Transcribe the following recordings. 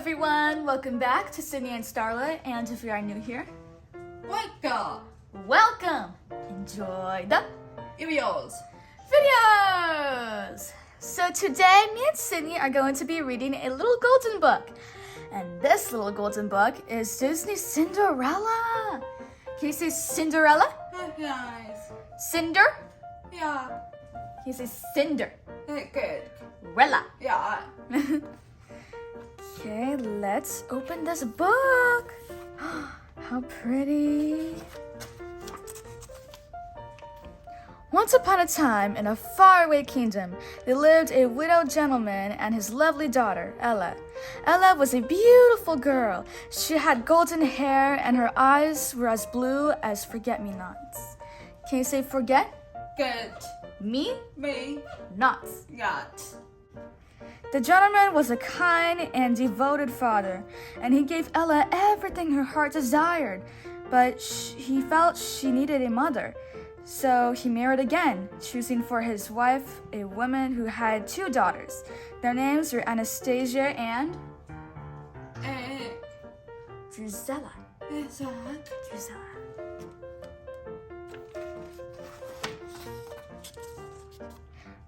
everyone, welcome back to Cindy and Starlette, and if you are new here, welcome! Enjoy the videos. So today, me and Sydney are going to be reading a little golden book, and this little golden book is Disney's Cinderella. Can you say Cinderella? Nice. Cinder? Yeah. Can you say Cinder? Good. Rella. Yeah. Okay, let's open this book. How pretty. Once upon a time, in a faraway kingdom, there lived a widowed gentleman and his lovely daughter, Ella. Ella was a beautiful girl. She had golden hair and her eyes were as blue as forget-me-nots. Can you say forget? Good. Me? Me. Nots. Got. The gentleman was a kind and devoted father, and he gave Ella everything her heart desired, but he felt she needed a mother. So he married again, choosing for his wife a woman who had 2 daughters. Their names were Anastasia and Gisela. Gisela.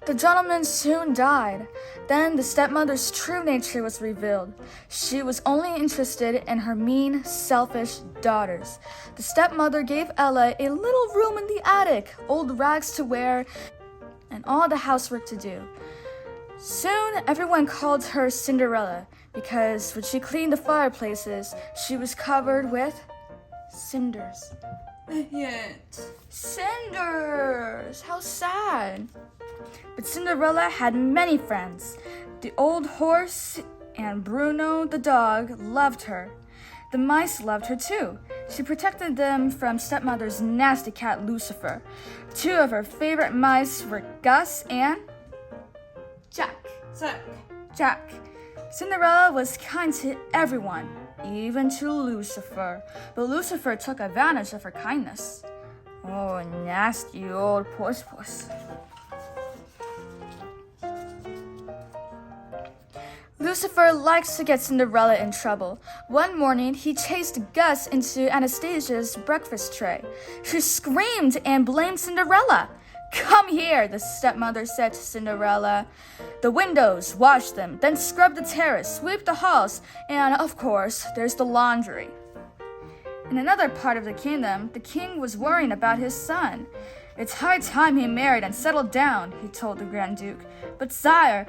The gentleman soon died. Then the stepmother's true nature was revealed. She was only interested in her mean, selfish daughters. The stepmother gave Ella a little room in the attic, old rags to wear, and all the housework to do. Soon, everyone called her Cinderella, because when she cleaned the fireplaces, she was covered with cinders. Yet. Cinders! How sad! But Cinderella had many friends. The old horse and Bruno the dog loved her. The mice loved her too. She protected them from stepmother's nasty cat Lucifer. 2 of her favorite mice were Gus and Jack. Cinderella was kind to everyone, even to Lucifer. But Lucifer took advantage of her kindness. Oh, nasty old puss. Lucifer likes to get Cinderella in trouble. One morning, he chased Gus into Anastasia's breakfast tray. She screamed and blamed Cinderella. "Come here," the stepmother said to Cinderella. "The windows, wash them, then scrub the terrace, sweep the halls, and, of course, there's the laundry." In another part of the kingdom, the king was worrying about his son. "It's high time he married and settled down," he told the Grand Duke. "But sire,"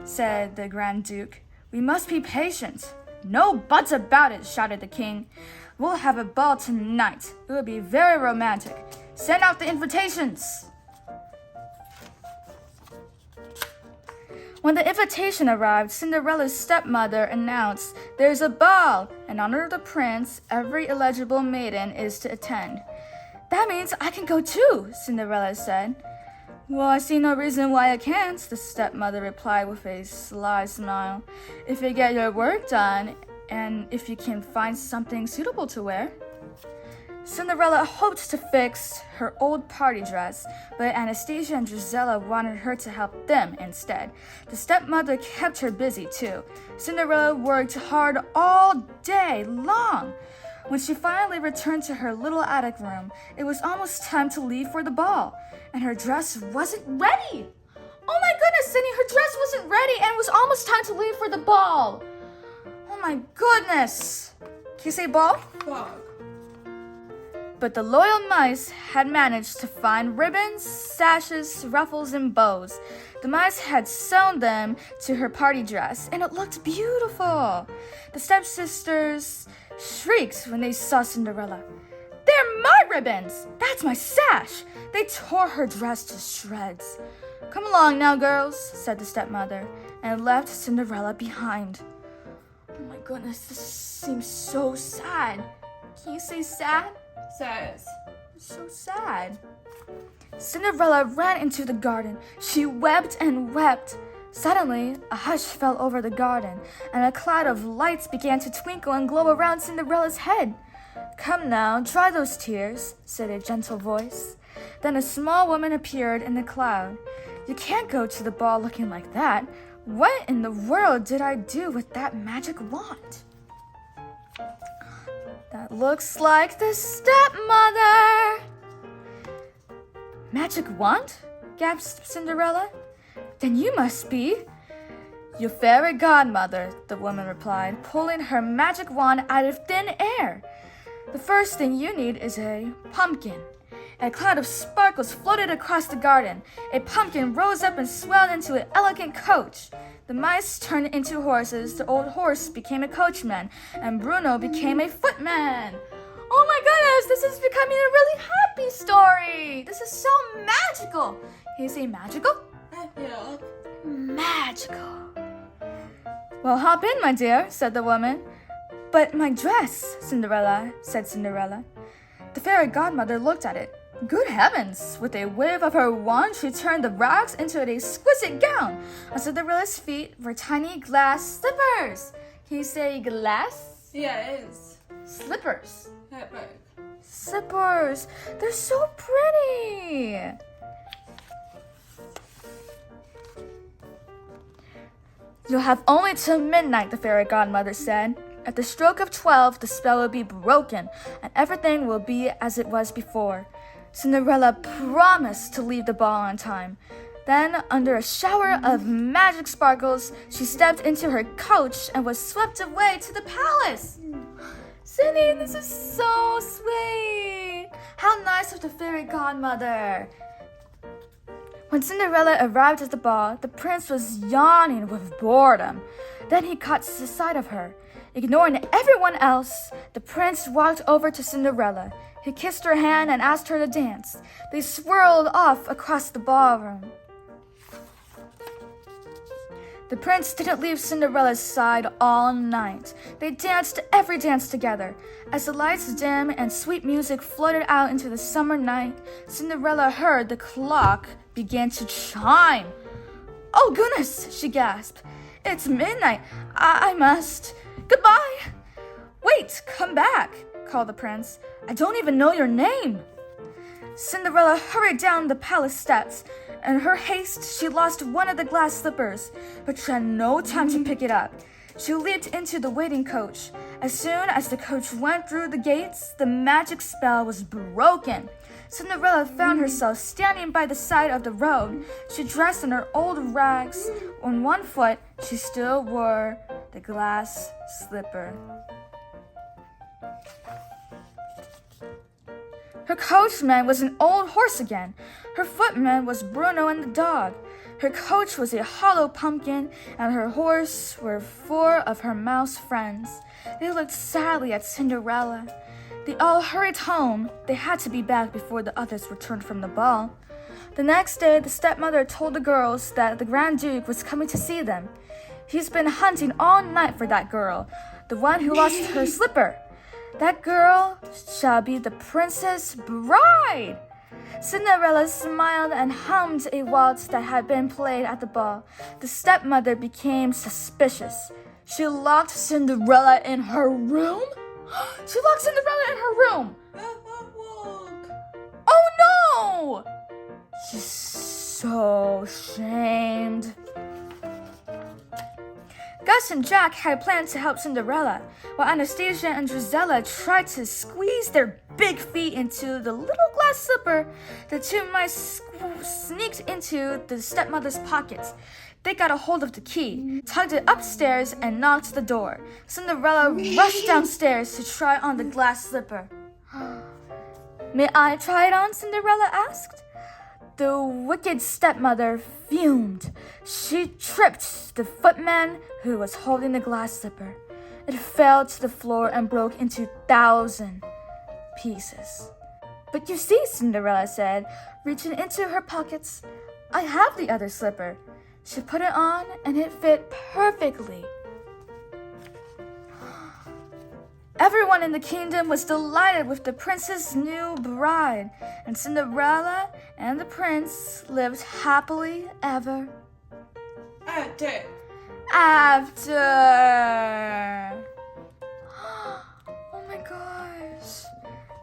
said the Grand Duke, "we must be patient." "No buts about it," shouted the king. "We'll have a ball tonight. It will be very romantic. Send out the invitations." When the invitation arrived, Cinderella's stepmother announced, "There's a ball. In honor of the prince, every eligible maiden is to attend." "That means I can go too," Cinderella said. "Well, I see no reason why I can't," the stepmother replied with a sly smile. "If you get your work done, and if you can find something suitable to wear." Cinderella hoped to fix her old party dress, but Anastasia and Gisela wanted her to help them instead. The stepmother kept her busy too. Cinderella worked hard all day long. When she finally returned to her little attic room, it was almost time to leave for the ball, and her dress wasn't ready. Oh my goodness, Cindy, her dress wasn't ready, and it was almost time to leave for the ball. Oh my goodness. Can you say ball? Bug. But the loyal mice had managed to find ribbons, sashes, ruffles, and bows. The mice had sewn them to her party dress, and it looked beautiful. The stepsisters shrieked when they saw Cinderella. "They're my ribbons! That's my sash!" They tore her dress to shreds. "Come along now, girls," said the stepmother, and left Cinderella behind. Oh my goodness, this seems so sad. Can you say sad? Says. So sad. Cinderella ran into the garden. She wept and wept. Suddenly, a hush fell over the garden, and a cloud of lights began to twinkle and glow around Cinderella's head. "Come now, dry those tears," said a gentle voice. Then a small woman appeared in the cloud. "You can't go to the ball looking like that. What in the world did I do with that magic wand? That looks like the stepmother. Magic wand? Gasped Cinderella. Then you must be your fairy godmother, the woman replied, pulling her magic wand out of thin air. The first thing you need is a pumpkin. A cloud of sparkles floated across the garden. A pumpkin rose up and swelled into an elegant coach. The mice turned into horses, the old horse became a coachman, and Bruno became a footman. Oh my goodness, this is becoming a really happy story. This is so magical. Can you say magical? Yeah. Magical. Well, hop in, my dear, said the woman. But my dress, Cinderella, said Cinderella. The fairy godmother looked at it. Good heavens! With a wave of her wand, she turned the rags into an exquisite gown. On Cinderella's feet were tiny glass slippers. Can you say glass? Yeah, it is. Slippers. Epic. Slippers. They're so pretty. You'll have only till midnight, the fairy godmother said. At the stroke of 12, the spell will be broken, and everything will be as it was before. Cinderella promised to leave the ball on time. Then, under a shower of magic sparkles, she stepped into her coach and was swept away to the palace. Cindy, this is so sweet. How nice of the fairy godmother. When Cinderella arrived at the ball, the prince was yawning with boredom. Then he caught sight of her. Ignoring everyone else, the prince walked over to Cinderella. He kissed her hand and asked her to dance. They swirled off across the ballroom. The prince didn't leave Cinderella's side all night. They danced every dance together. As the lights dimmed and sweet music floated out into the summer night, Cinderella heard the clock begin to chime. Oh goodness, she gasped. It's midnight. I must. Goodbye. Wait, come back, called the prince. I don't even know your name. Cinderella hurried down the palace steps. In her haste, she lost one of the glass slippers, but she had no time to pick it up. She leaped into the waiting coach. As soon as the coach went through the gates, the magic spell was broken. Cinderella found herself standing by the side of the road. She dressed in her old rags. On one foot, she still wore the glass slipper. Her coachman was an old horse again. Her footman was Bruno and the dog. Her coach was a hollow pumpkin, and her horse were 4 of her mouse friends. They looked sadly at Cinderella. They all hurried home. They had to be back before the others returned from the ball. The next day, the stepmother told the girls that the Grand Duke was coming to see them. He's been hunting all night for that girl, the one who lost her slipper. That girl shall be the princess bride. Cinderella smiled and hummed a waltz that had been played at the ball. The stepmother became suspicious. She locked Cinderella in her room? She locked Cinderella in her room. Oh no! She's so shamed. Gus and Jack had planned to help Cinderella, while Anastasia and Drizella tried to squeeze their big feet into the little glass slipper. The 2 mice sneaked into the stepmother's pockets. They got a hold of the key, tugged it upstairs, and knocked the door. Cinderella rushed downstairs to try on the glass slipper. May I try it on? Cinderella asked. The wicked stepmother fumed. She tripped the footman who was holding the glass slipper. It fell to the floor and broke into 1,000 pieces. But you see, Cinderella said, reaching into her pockets, I have the other slipper. She put it on and it fit perfectly. Everyone in the kingdom was delighted with the prince's new bride, and Cinderella and the prince lived happily ever after. Oh my gosh.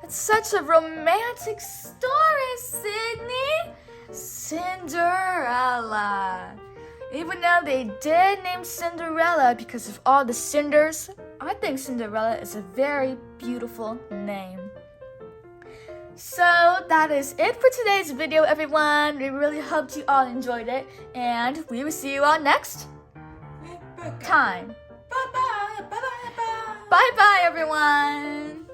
It's such a romantic story, Sydney. Cinderella. Even though they did name Cinderella because of all the cinders, I think Cinderella is a very beautiful name. So that is it for today's video, everyone. We really hope you all enjoyed it, and we will see you all next time. Bye-bye. Bye-bye. Bye-bye, everyone.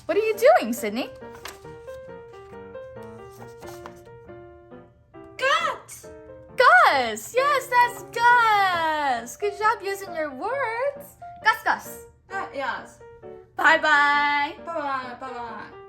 What are you doing, Sydney? Gut. Gus! Yes, that's Gus! Good job using your words. Gus, Gus. Yes. Bye-bye. Bye-bye. Bye-bye.